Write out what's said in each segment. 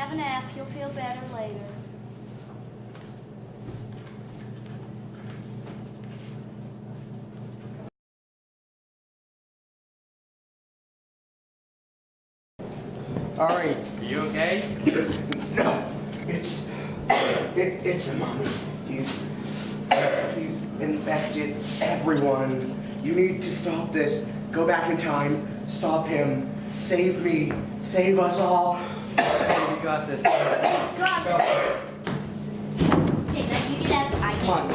have a nap. You'll feel better later. Ari, are you okay? No, it's a mommy. He's infected everyone. You need to stop this. Go back in time. Stop him. Save me. Save us all. We got this. Okay, now you get out. I Come on.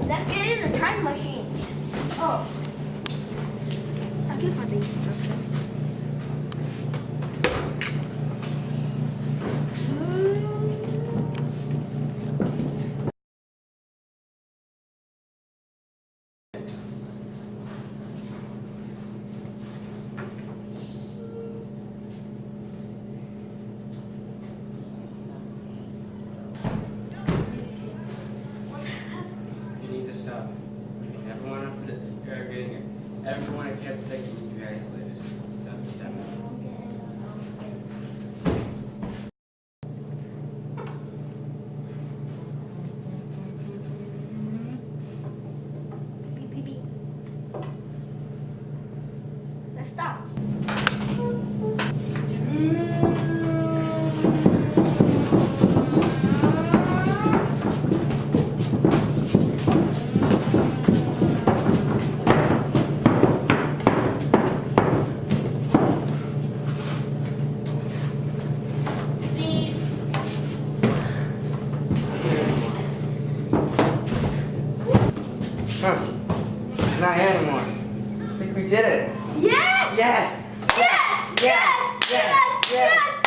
Let's get in the time machine. Oh. Thank you for the instruction. You need to stop. Everyone at Camp Sick, you need to be isolated. Beep, beep, beep. Let's stop. Beep. Huh. It's not here anymore. I think we did it. Yes! Yes! Yes! Yes! Yes! Yes! Yes!